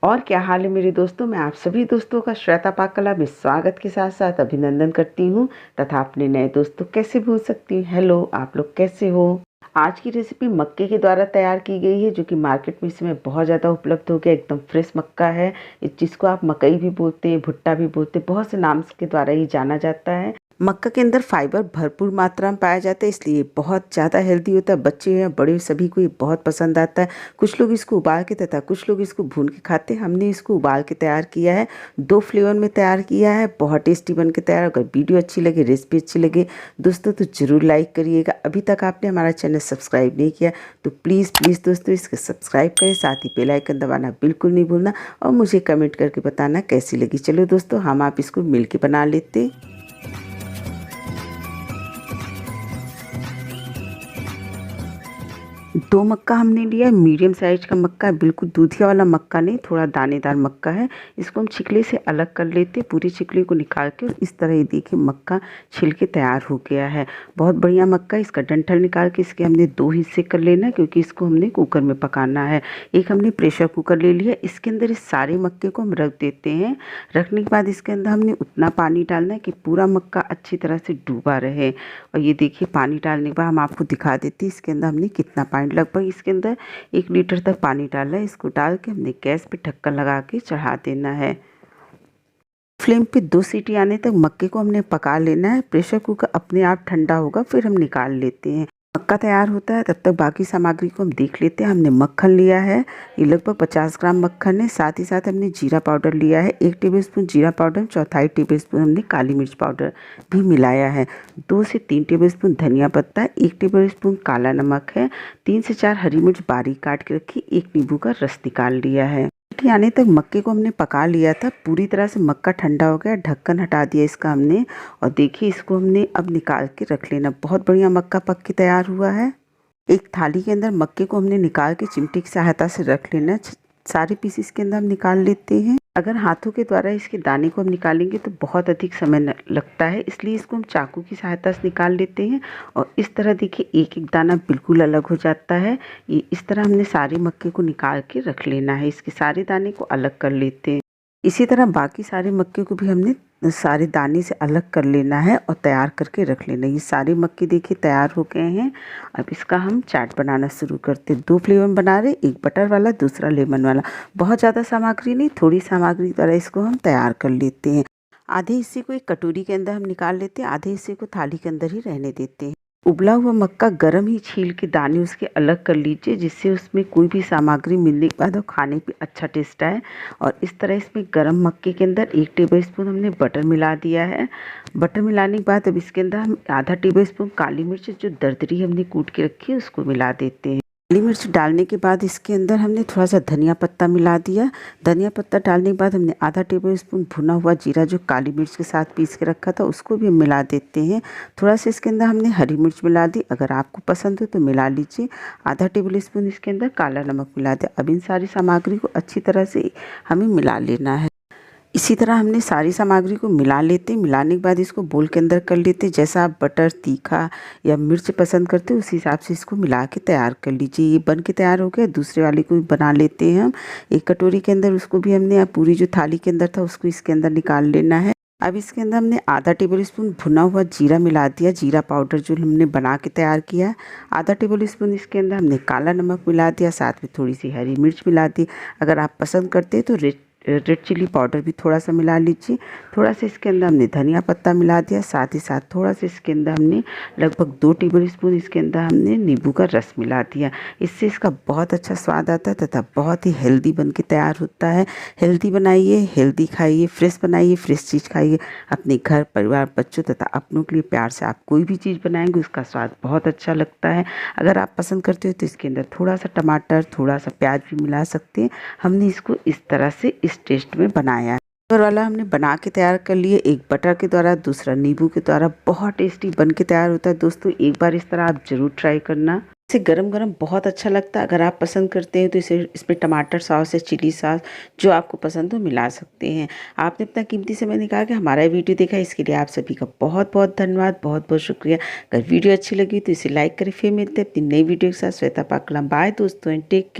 और क्या हाल है मेरे दोस्तों। मैं आप सभी दोस्तों का श्वेता पाककला में स्वागत के साथ साथ अभिनंदन करती हूँ तथा अपने नए दोस्तों कैसे भूल सकती हूँ। हेलो, आप लोग कैसे हो। आज की रेसिपी मक्के के द्वारा तैयार की गई है, जो कि मार्केट में इस समय बहुत ज़्यादा उपलब्ध हो गया। एकदम फ्रेश मक्का है। इस चीज़ को आप मकई भी बोलते हैं, भुट्टा भी बोलते हैं, बहुत से नाम के द्वारा ही जाना जाता है। मक्का के अंदर फाइबर भरपूर मात्रा में पाया जाता है, इसलिए बहुत ज़्यादा हेल्दी होता है। बच्चे या बड़े सभी को ये बहुत पसंद आता है। कुछ लोग इसको उबाल के तथा कुछ लोग इसको भून के खाते हैं। हमने इसको उबाल के तैयार किया है, 2 फ्लेवर में तैयार किया है। बहुत टेस्टी बन के तैयार। अगर वीडियो अच्छी लगे, रेसिपी अच्छी लगे दोस्तों, तो ज़रूर लाइक करिएगा। अभी तक आपने हमारा चैनल सब्सक्राइब नहीं किया तो प्लीज़ दोस्तों इसको सब्सक्राइब करें, साथ ही बेल आइकन दबाना बिल्कुल नहीं भूलना और मुझे कमेंट करके बताना कैसी लगी। चलो दोस्तों, हम आप इसको मिल के बना लेते। 2 मक्का हमने लिया है, मीडियम साइज का मक्का है, बिल्कुल दूधिया वाला मक्का नहीं, थोड़ा दानेदार मक्का है। इसको हम छिकले से अलग कर लेते हैं, पूरी छिकले को निकाल के। और इस तरह ये देखिए मक्का छिल के तैयार हो गया है। बहुत बढ़िया मक्का। इसका डंठल निकाल के इसके हमने 2 हिस्से कर लेना है, क्योंकि इसको हमने कुकर में पकाना है। एक हमने प्रेशर कुकर ले लिया, इसके अंदर इस सारे मक्के को हम रख देते हैं। रखने के बाद इसके अंदर हमने उतना पानी डालना है कि पूरा मक्का अच्छी तरह से डूबा रहे। और ये देखिए पानी डालने के बाद हम आपको दिखा देते हैं इसके अंदर हमने कितना पानी, लगभग इसके अंदर 1 लीटर तक पानी डाला है। इसको डाल के हमने गैस पे ढक्कन लगा के चढ़ा देना है। फ्लेम पे 2 सीटी आने तक मक्के को हमने पका लेना है। प्रेशर कुकर अपने आप ठंडा होगा, फिर हम निकाल लेते हैं। मक्का तैयार होता है तब तक बाकी सामग्री को हम देख लेते हैं। हमने मक्खन लिया है, ये लगभग 50 ग्राम मक्खन है। साथ ही साथ हमने जीरा पाउडर लिया है, 1 टेबलस्पून जीरा पाउडर, चौथाई टेबलस्पून हमने काली मिर्च पाउडर भी मिलाया है। 2 से 3 टेबलस्पून धनिया पत्ता, 1 टेबलस्पून काला नमक है, 3 से 4 हरी मिर्च बारीक काट के रखी, 1 नींबू का रस निकाल लिया है। आने तक मक्के को हमने पका लिया था। पूरी तरह से मक्का ठंडा हो गया, ढक्कन हटा दिया इसका हमने। और देखिए इसको हमने अब निकाल के रख लेना। बहुत बढ़िया मक्का पक के तैयार हुआ है। एक थाली के अंदर मक्के को हमने निकाल के चिमटी की सहायता से रख लेना। सारे पीसेस के अंदर हम निकाल लेते हैं। अगर हाथों के द्वारा इसके दाने को हम निकालेंगे तो बहुत अधिक समय लगता है, इसलिए इसको हम चाकू की सहायता से निकाल लेते हैं। और इस तरह देखिए एक एक दाना बिल्कुल अलग हो जाता है। ये इस तरह हमने सारे मक्के को निकाल के रख लेना है। इसके सारे दाने को अलग कर लेते हैं। इसी तरह बाकी सारे मक्के को भी हमने सारे दाने से अलग कर लेना है और तैयार करके रख लेना है। ये सारे मक्के देखिए तैयार हो गए हैं। अब इसका हम चाट बनाना शुरू करते हैं। 2 फ्लेवर में बना रहे, एक बटर वाला, दूसरा लेमन वाला। बहुत ज़्यादा सामग्री नहीं, थोड़ी सामग्री द्वारा इसको हम तैयार कर लेते हैं। आधे हिस्से को एक कटोरी के अंदर हम निकाल लेते हैं, आधे हिस्से को थाली के अंदर ही रहने देते हैं। उबला हुआ मक्का गर्म ही छील के दाने उसके अलग कर लीजिए, जिससे उसमें कोई भी सामग्री मिलने के बाद और खाने पे अच्छा टेस्ट आए। और इस तरह इसमें गर्म मक्के के अंदर 1 टेबलस्पून हमने बटर मिला दिया है। बटर मिलाने के बाद अब इसके अंदर हम आधा टेबलस्पून काली मिर्च जो दरदरी हमने कूट के रखी है उसको मिला देते हैं। काली मिर्च डालने के बाद इसके अंदर हमने थोड़ा सा धनिया पत्ता मिला दिया। धनिया पत्ता डालने के बाद हमने आधा टेबलस्पून भुना हुआ जीरा जो काली मिर्च के साथ पीस के रखा था उसको भी हम मिला देते हैं। थोड़ा सा इसके अंदर हमने हरी मिर्च मिला दी, अगर आपको पसंद हो तो मिला लीजिए। आधा टेबलस्पून इसके अंदर काला नमक मिला दिया। अब इन सारी सामग्री को अच्छी तरह से हमें मिला लेना है। इसी तरह हमने सारी सामग्री को मिला लेते हैं। मिलाने के बाद इसको बोल के अंदर कर लेते हैं। जैसा आप बटर, तीखा या मिर्च पसंद करते हो उस हिसाब से इसको मिला के तैयार कर लीजिए। ये बन के तैयार हो गया। दूसरे वाले को भी बना लेते हैं हम। एक कटोरी के अंदर उसको भी हमने पूरी जो थाली के अंदर था उसको इसके अंदर निकाल लेना है। अब इसके अंदर हमने आधा टेबलस्पून भुना हुआ जीरा मिला दिया, जीरा पाउडर जो हमने बना के तैयार किया है। आधा टेबलस्पून इसके अंदर हमने काला नमक मिला दिया, साथ में थोड़ी सी हरी मिर्च मिला दी। अगर आप पसंद करते हैं तो रेड चिली पाउडर भी थोड़ा सा मिला लीजिए। थोड़ा सा इसके अंदर हमने धनिया पत्ता मिला दिया। साथ ही साथ थोड़ा सा इसके अंदर हमने लगभग 2 टेबलस्पून इसके अंदर हमने नींबू का रस मिला दिया। इससे इसका बहुत अच्छा स्वाद आता है तथा बहुत ही हेल्दी बन के तैयार होता है। हेल्दी बनाइए, हेल्दी खाइए, फ्रेश बनाइए, फ्रेश चीज़ खाइए। अपने घर परिवार, बच्चों तथा अपनों के लिए प्यार से आप कोई भी चीज़ बनाएंगे उसका स्वाद बहुत अच्छा लगता है। अगर आप पसंद करते हो तो इसके अंदर थोड़ा सा टमाटर, थोड़ा सा प्याज भी मिला सकते हैं। हमने इसको इस तरह से इस टेस्ट में बनाया है। बटर वाला हमने बना के तैयार कर लिए, एक बटर के द्वारा, दूसरा नींबू के द्वारा। बहुत टेस्टी बन के तैयार होता है दोस्तों। एक बार इस तरह आप जरूर ट्राई करना। इसे गरम गरम बहुत अच्छा लगता है। अगर आप पसंद करते हैं तो इसमें टमाटर सॉस या चिली सॉस जो आपको पसंद हो मिला सकते हैं। आपने अपना कीमती समय निकाल के हमारा वीडियो देखा, इसके लिए आप सभी का बहुत बहुत धन्यवाद, बहुत बहुत शुक्रिया। अगर वीडियो अच्छी लगी तो इसे लाइक करें। फिर मिलते हैं अपनी नई वीडियो के साथ। श्वेता पाककला। बाय दोस्तों, टेक केयर।